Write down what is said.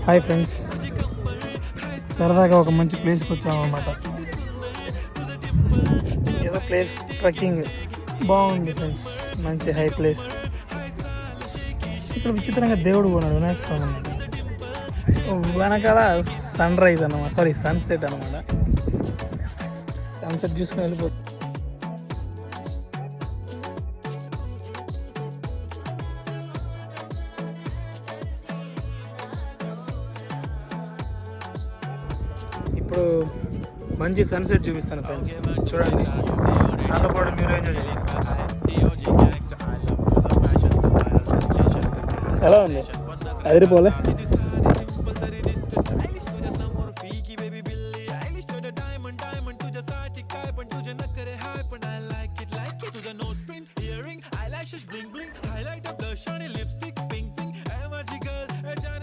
Hi friends, సరదాగా ఒక మంచి ప్లేస్కి వచ్చాము అన్నమాట. ఏదో ప్లేస్ ట్రెక్కింగ్ బాగుంది ఫ్రెండ్స్, మంచి హై ప్లేస్. ఇక్కడ విచిత్రంగా దేవుడు కొన్నాడు, వినాయక స్వామి అన్నమాట. వెనకాల సన్ రైజ్ అన్నమాట, సారీ సన్సెట్ అన్నమాట. సన్సెట్ చూసుకుని వెళ్ళిపోతుంది. ఇప్పుడు మంచి సన్సెట్ చూపిస్తాను ఫ్రెండ్స్, చూడండి. నాతో పాటు మీరు ఎంజాయ్ చేయండి. ఎలా ఉంది? అదిరిపోలే.